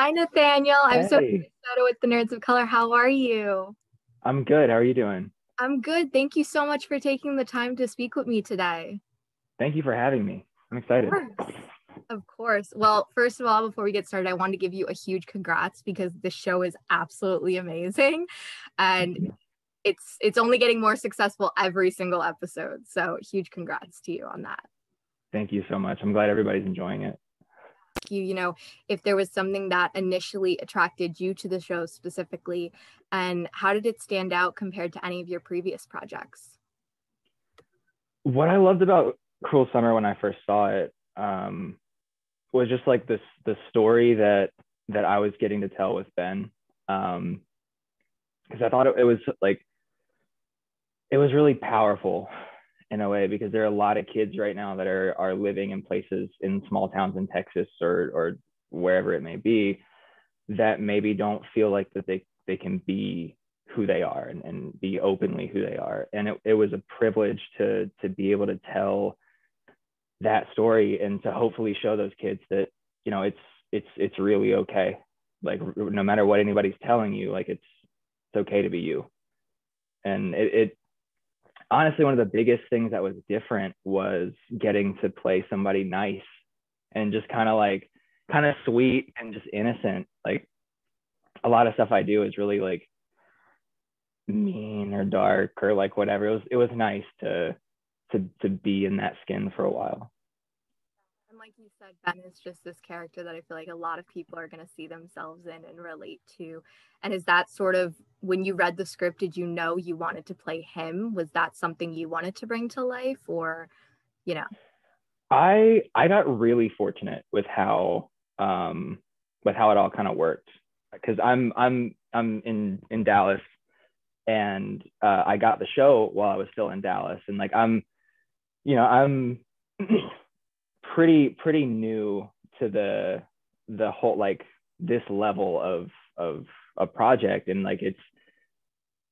Hi, Nathaniel. I'm so Hey, excited with the Nerds of Color. How are you? I'm good. How are you doing? I'm good. Thank you so much for taking the time to speak with me today. Thank you for having me. I'm Of excited. course. Of course. Well, first of all, before we get started, I want to give you a huge congrats because the show is absolutely amazing. And it's only getting more successful every single episode. So huge congrats to you on that. Thank you so much. I'm glad everybody's enjoying it. You, if there was something that initially attracted you to the show specifically, and how did it stand out compared to any of your previous projects? What I loved about Cruel Summer when I first saw it was just like the story that I was getting to tell with Ben. Because I thought it was like it was really powerful in a way because there are a lot of kids right now that are living in places in small towns in Texas or wherever it may be that maybe don't feel like that they can be who they are and be openly who they are. And it was a privilege to be able to tell that story and to hopefully show those kids that, you know, it's really okay. Like no matter what anybody's telling you, like it's okay to be you. And it honestly, one of the biggest things that was different was getting to play somebody nice and just kind of sweet and just innocent. Like a lot of stuff I do is really like mean or dark or like whatever. It was nice to be in that skin for a while. And like you said, Ben is just this character that I feel like a lot of people are going to see themselves in and relate to. And is that sort of when you read the script, did you know you wanted to play him? Was that something you wanted to bring to life, or, you know? I got really fortunate with how it all kind of worked because I'm in Dallas and I got the show while I was still in Dallas and like I'm pretty new to the whole like this level of a project and like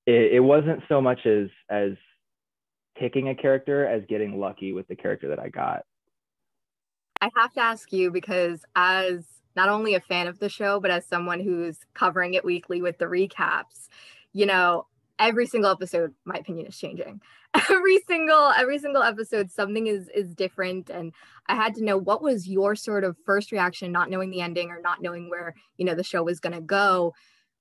it wasn't so much as picking a character as getting lucky with the character that I got. I have to ask you because as not only a fan of the show, but as someone who's covering it weekly with the recaps, you know, every single episode, my opinion is changing. Every single episode, something is different. And I had to know, what was your sort of first reaction, not knowing the ending or not knowing where, the show was gonna go.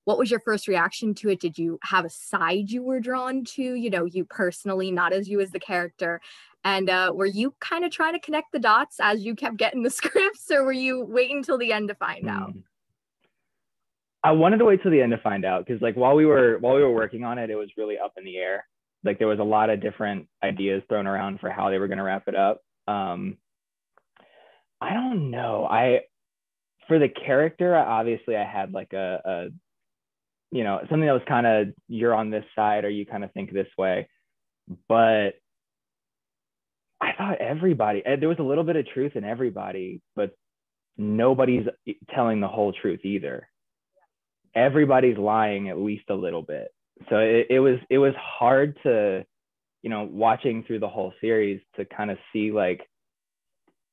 What was your first reaction to it? Did you have a side you were drawn to, you personally, not as you as the character? And were you kind of trying to connect the dots as you kept getting the scripts, or were you waiting until the end to find out? I wanted to wait till the end to find out because like while we were working on it, it was really up in the air. Like there was a lot of different ideas thrown around for how they were going to wrap it up. I don't know. I for the character, obviously I had like a something that was kind of you're on this side or you kind of think this way, but I thought there was a little bit of truth in everybody, but nobody's telling the whole truth either. Everybody's lying at least a little bit. So it was hard to, watching through the whole series to kind of see like,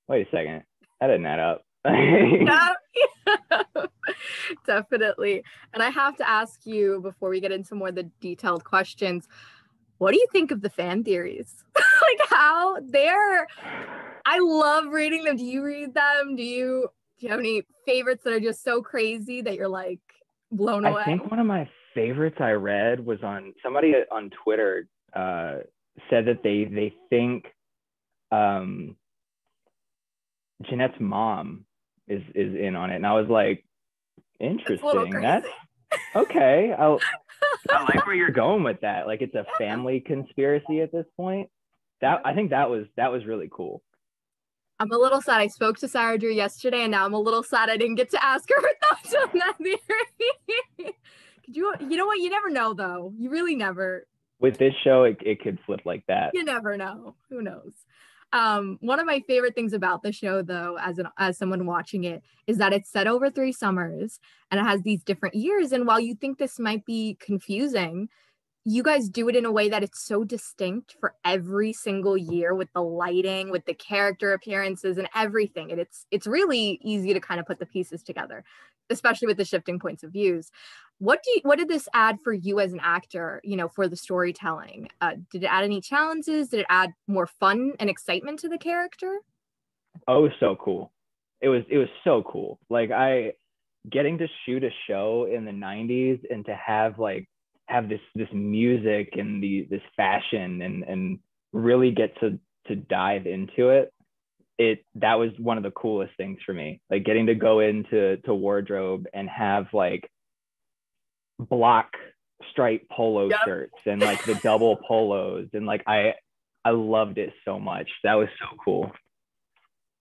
wait a second, that didn't add up. Yeah. Definitely. And I have to ask you before we get into more of the detailed questions, what do you think of the fan theories? Like how I love reading them. Do you read them? Do you have any favorites that are just so crazy that you're like blown I away? think one of my favorites I read was on somebody on Twitter said that they think Jeanette's mom is in on it, and I was like, interesting. That's okay. I like where you're going with that. Like it's a family conspiracy at this point. I think that was really cool. I'm a little sad. I spoke to Sarah Drew yesterday, and now I'm a little sad I didn't get to ask her her thoughts on that theory. You know what? You never know, though. You really never. With this show, it could flip like that. You never know. Who knows? One of my favorite things about the show, though, as someone watching it, is that it's set over 3 summers and it has these different years. And while you think this might be confusing, you guys do it in a way that it's so distinct for every single year, with the lighting, with the character appearances and everything. And it's really easy to kind of put the pieces together, especially with the shifting points of views. What did this add for you as an actor, for the storytelling? Did it add any challenges? Did it add more fun and excitement to the character? Oh, it was so cool. It was so cool. Like, getting to shoot a show in the 90s and to have this music and this fashion and really get to dive into that was one of the coolest things for me. Like, getting to go into wardrobe and have like block stripe polo shirts and like the double polos, and like I loved it so much. That was so cool.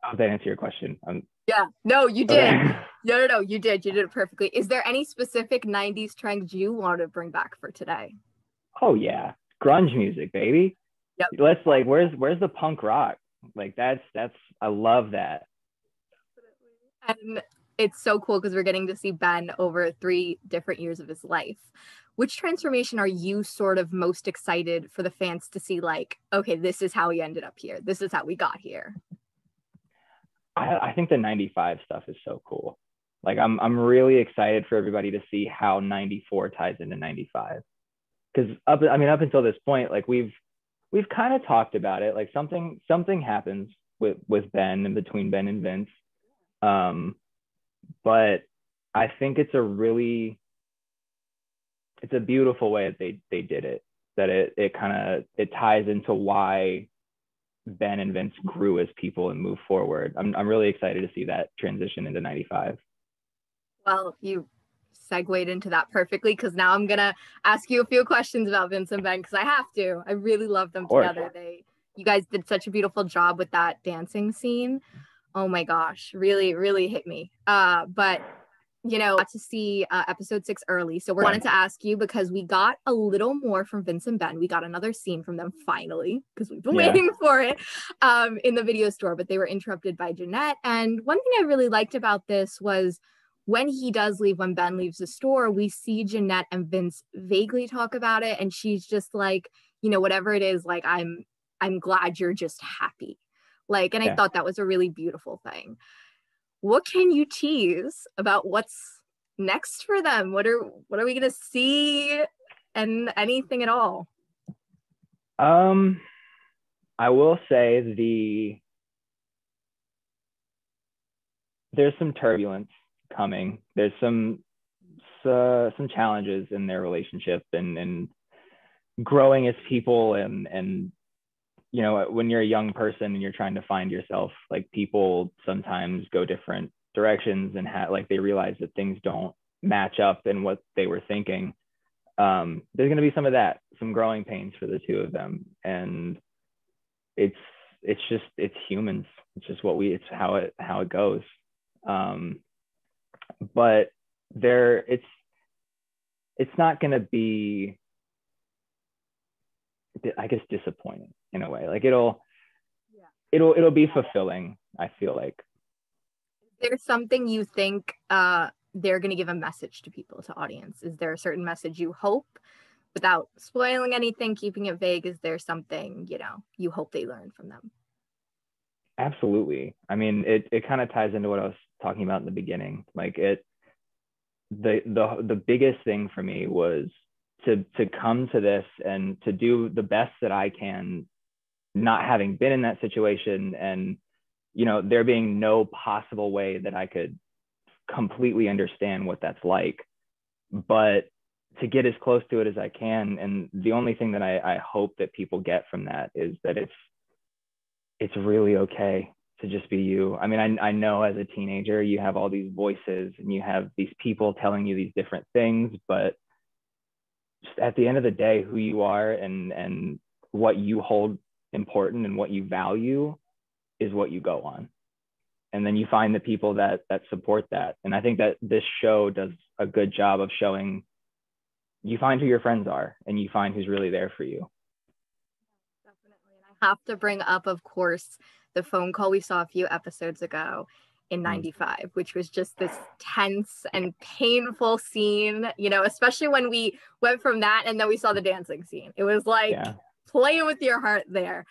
I hope that answer your question. Yeah, no, you did. Okay. No, you did it perfectly. Is there any specific 90s trends you want to bring back for today? Oh yeah, grunge music, baby. Yep. Let's like, where's the punk rock? Like, that's I love that. And it's so cool because we're getting to see Ben over 3 different years of his life. Which transformation are you sort of most excited for the fans to see? Like, okay, this is how he ended up here. This is how we got here. I think the 95 stuff is so cool. Like, I'm really excited for everybody to see how 94 ties into 95. Because up until this point, like we've kind of talked about it. Like, something happens with Ben and between Ben and Vince. But I think it's a beautiful way that they did it. That it ties into why Ben and Vince grew as people and move forward. I'm really excited to see that transition into 95. Well, you segued into that perfectly, because now I'm gonna ask you a few questions about Vince and Ben, because I have to. I really love them together. You guys did such a beautiful job with that dancing scene. Oh my gosh, really, really hit me. But got to see episode 6 early. So we wanted to ask you, because we got a little more from Vince and Ben. We got another scene from them finally, because we've been waiting for it in the video store, but they were interrupted by Jeanette. And one thing I really liked about this was when he does leave, when Ben leaves the store, we see Jeanette and Vince vaguely talk about it. And she's just like, whatever it is, like, I'm glad you're just happy. Like, and I thought that was a really beautiful thing. What can you tease about what's next for them? What are we gonna see, and anything at all? I will say there's some turbulence coming. There's some challenges in their relationship and growing as people, and when you're a young person and you're trying to find yourself, like, people sometimes go different directions and they realize that things don't match up in what they were thinking. There's going to be some of that, some growing pains for the two of them. And it's humans. It's just it's how it goes. But it's not going to be, I guess, disappointing in a way. Like, it'll be fulfilling, I feel like. Is there something you think they're going to give a message to people, to audience? Is there a certain message you hope, without spoiling anything, keeping it vague? Is there something you hope they learn from them? Absolutely. I mean, it kind of ties into what I was talking about in the beginning. Like, the biggest thing for me was to come to this and to do the best that I can, not having been in that situation, and there being no possible way that I could completely understand what that's like, but to get as close to it as I can. And the only thing that I hope that people get from that is that it's really okay to just be you. I mean, I know as a teenager, you have all these voices and you have these people telling you these different things, but just at the end of the day, who you are and what you hold important and what you value is what you go on. And then you find the people that support that. And I think that this show does a good job of showing, you find who your friends are and you find who's really there for you. Definitely. And I have to bring up, of course, the phone call we saw a few episodes ago. in 95, which was just this tense and painful scene, you know, especially when we went from that and then we saw the dancing scene. It was like playing with your heart there.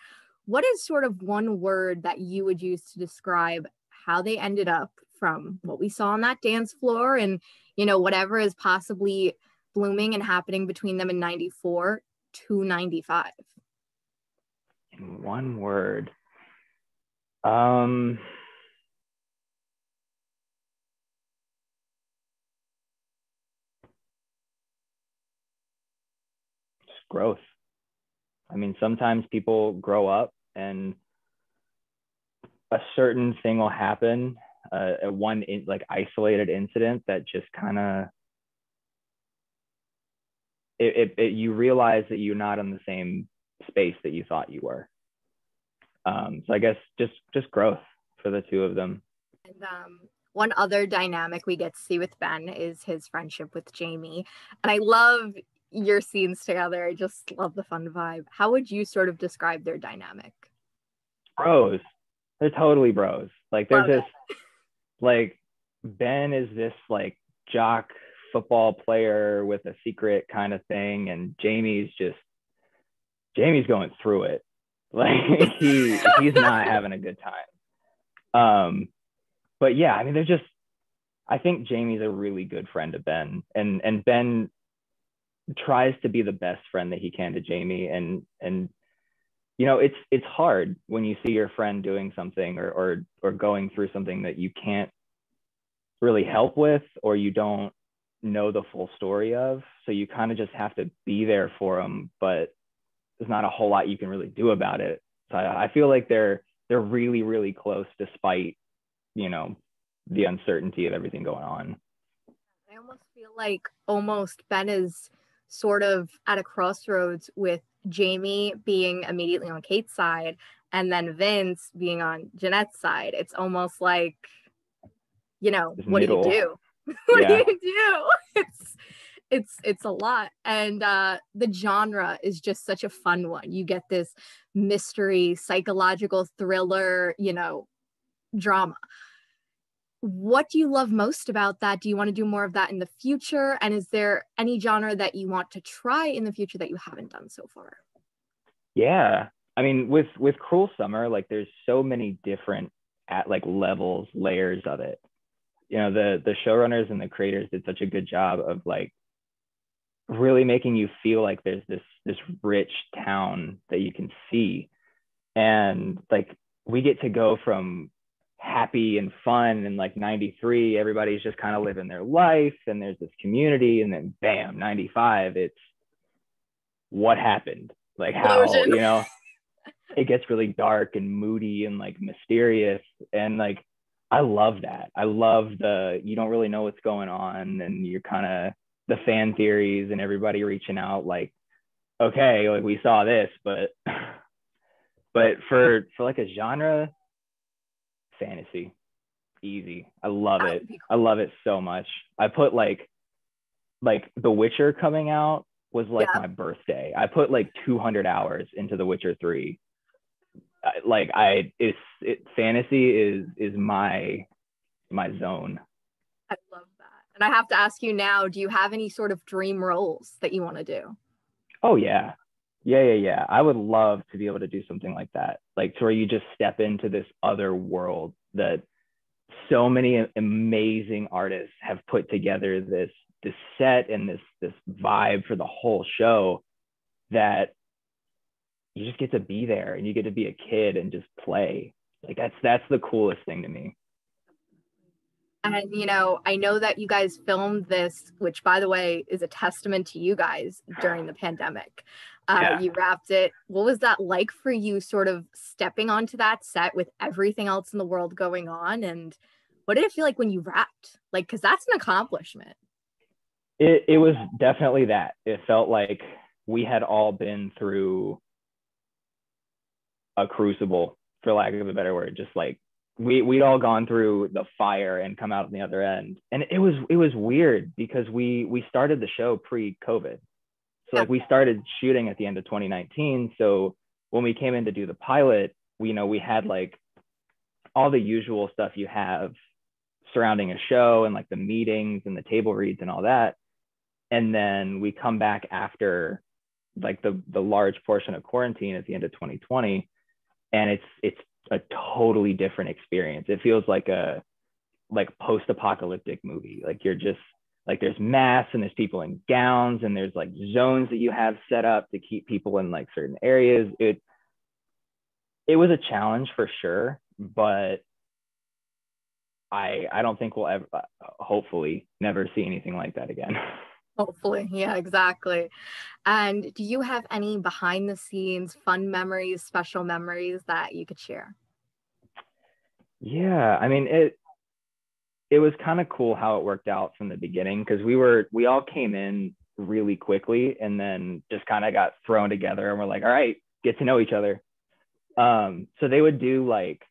What is sort of one word that you would use to describe how they ended up from what we saw on that dance floor and, you know, whatever is possibly blooming and happening between them in 94 to 95? In one word. Growth. I mean, sometimes people grow up and a certain thing will happen, like isolated incident that just kind of you realize that you're not in the same space that you thought you were. So I guess just growth for the two of them. And one other dynamic we get to see with Ben is his friendship with Jamie. And I love your scenes together. I just love the fun vibe. How would you sort of describe their dynamic? Bros. They're totally bros. Like they're just like, Ben is this like jock football player with a secret kind of thing, and Jamie's going through it. Like he's not having a good time. But yeah, I mean, I think Jamie's a really good friend to Ben, and Ben tries to be the best friend that he can to Jamie, and you know, it's hard when you see your friend doing something or going through something that you can't really help with, or you don't know the full story of, so you kind of just have to be there for them, but there's not a whole lot you can really do about it. So I feel like they're really, really close despite, you know, the uncertainty of everything going on. I almost feel like Ben is sort of at a crossroads with Jamie being immediately on Kate's side and then Vince being on Jeanette's side. It's almost like, you know, what do you do? What do you do? It's a lot. And the genre is just such a fun one. You get this mystery, psychological thriller, you know, drama. What do you love most about that? Do you want to do more of that in the future? And is there any genre that you want to try in the future that you haven't done so far? Yeah. I mean, with Cruel Summer, like there's so many different levels, layers of it. You know, the showrunners and the creators did such a good job of like really making you feel like there's this rich town that you can see. And like we get to go from happy and fun and like 93, everybody's just kind of living their life and there's this community, and then bam, 95, it's what happened, like how, you know, it gets really dark and moody and like mysterious, and like I love that. I love you don't really know what's going on, and you're kind of the fan theories and everybody reaching out like, okay, like we saw this, but for like a genre, fantasy, easy. I love it. Cool. I love it so much. I put like The Witcher coming out was like my birthday. I put like 200 hours into The Witcher 3. Fantasy is my zone. I love that. And I have to ask you now, do you have any sort of dream roles that you want to do? Oh yeah. I would love to be able to do something like that. Like to where you just step into this other world that so many amazing artists have put together, this set and this vibe for the whole show, that you just get to be there and you get to be a kid and just play. Like that's the coolest thing to me. And, you know, I know that you guys filmed this, which, by the way, is a testament to you guys during the pandemic. You wrapped it. What was that like for you, sort of stepping onto that set with everything else in the world going on? And what did it feel like when you wrapped? Like, because that's an accomplishment. It was definitely that. It felt like we had all been through a crucible, for lack of a better word, just like we'd all gone through the fire and come out on the other end. And it was weird because we started the show pre-COVID. So like we started shooting at the end of 2019. So when we came in to do the pilot, we had like all the usual stuff you have surrounding a show and like the meetings and the table reads and all that. And then we come back after like the large portion of quarantine at the end of 2020, and it's a totally different experience. It feels like a post-apocalyptic movie. Like you're just like, there's masks and there's people in gowns and there's like zones that you have set up to keep people in like certain areas. It was a challenge for sure, but I don't think we'll ever, hopefully never see anything like that again. Hopefully. Yeah, exactly. And do you have any behind the scenes fun memories, special memories that you could share? Yeah, I mean, it was kind of cool how it worked out from the beginning, because we all came in really quickly and then just kind of got thrown together and we're like, all right, get to know each other. So they would do like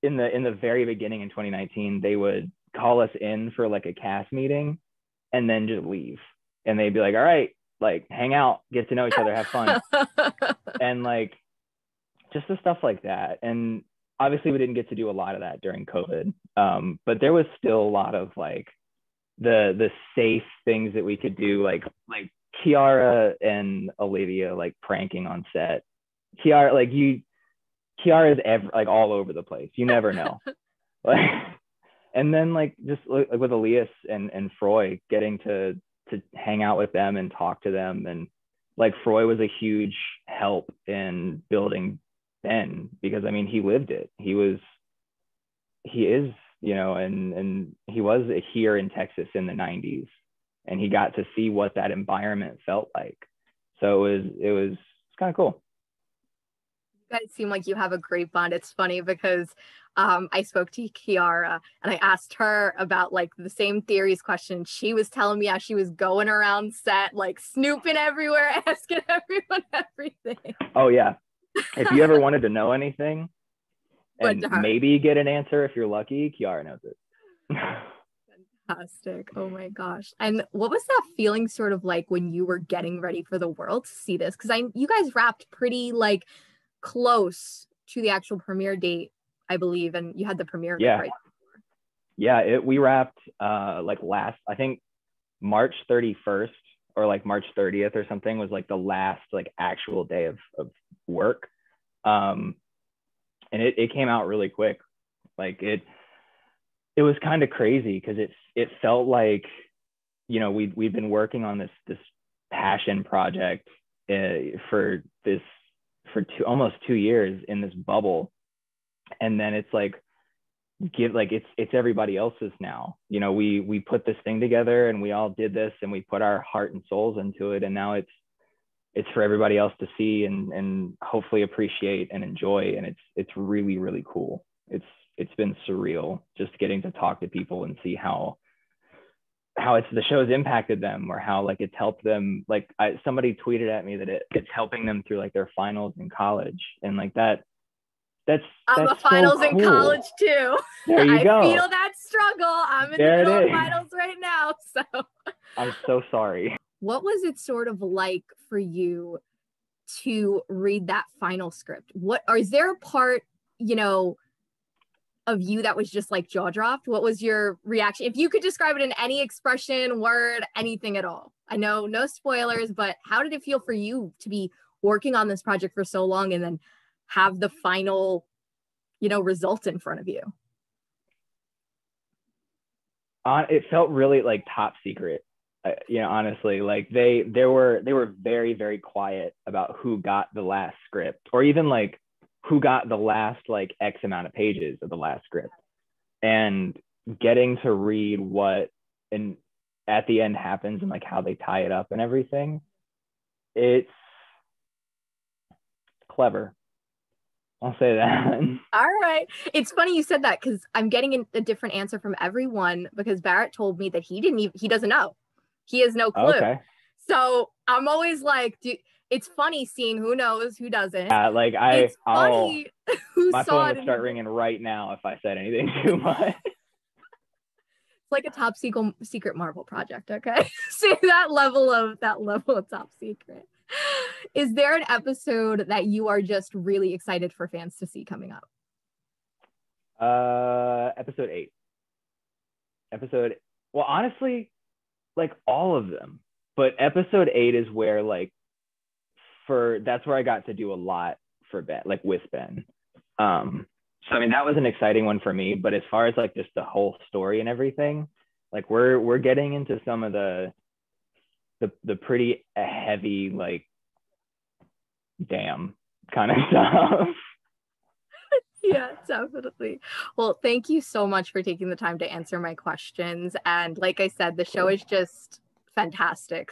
in the very beginning in 2019, they would call us in for like a cast meeting and then just leave. And they'd be like, all right, like hang out, get to know each other, have fun. And like just the stuff like that. And obviously we didn't get to do a lot of that during COVID. But there was still a lot of like the safe things that we could do, like Kiara and Olivia like pranking on set. Kiara is like all over the place. You never know. Like, and then like just like with Elias and Froy, getting to hang out with them and talk to them. And like Froy was a huge help in building Ben, because I mean he lived it. He is, you know, and he was here in Texas in the 90s, and he got to see what that environment felt like. So it's kind of cool. You guys seem like you have a great bond. It's funny because I spoke to Kiara and I asked her about like the same theories question. She was telling me how she was going around set, like snooping everywhere, asking everyone everything. Oh yeah. If you ever wanted to know anything and maybe get an answer if you're lucky, Kiara knows it. Fantastic. Oh my gosh. And what was that feeling sort of like when you were getting ready for the world to see this? Because you guys wrapped pretty like close to the actual premiere date, I believe, and you had the premiere of it right before. Yeah, we wrapped like I think March 31st or like March 30th or something was like the last like actual day of work. And it came out really quick. Like it was kind of crazy because it felt like, you know, we've been working on this passion project for almost 2 years in this bubble, and then it's like it's everybody else's now. You know, we put this thing together and we all did this and we put our heart and souls into it, and now it's for everybody else to see and hopefully appreciate and enjoy. And it's really, really cool. It's been surreal just getting to talk to people and see how the show's impacted them, or how like it's helped them. Like somebody tweeted at me that it's helping them through like their finals in college, and like that's I'm a finals in college too. There you go. I feel that struggle. I'm in the middle of finals right now. So I'm so sorry. What was it sort of like for you to read that final script? Is there a part, you know, of you that was just like jaw dropped? What was your reaction? If you could describe it in any expression, word, anything at all. I know no spoilers, but how did it feel for you to be working on this project for so long and then have the final, you know, result in front of you? It felt really like top secret. You know, honestly, like they were very, very quiet about who got the last script, or even like who got the last like X amount of pages of the last script. And getting to read what and at the end happens and like how they tie it up and everything, it's clever. I'll say that. All right. It's funny you said that, because I'm getting a different answer from everyone, because Barrett told me that he doesn't know. He has no clue. Okay. So I'm always like, it's funny seeing who knows, who doesn't. Yeah, like it's funny who my phone would start ringing right now if I said anything too much. It's like a top secret Marvel project, okay? So that level of top secret. Is there an episode that you are just really excited for fans to see coming up? Episode 8. episode, well, honestly, like all of them, but episode 8 is where like that's where I got to do a lot for Ben, like with Ben. So I mean that was an exciting one for me, but as far as like just the whole story and everything, like we're getting into some of the pretty heavy, like, damn kind of stuff. Yeah, definitely. Well, thank you so much for taking the time to answer my questions. And like I said, the show is just fantastic.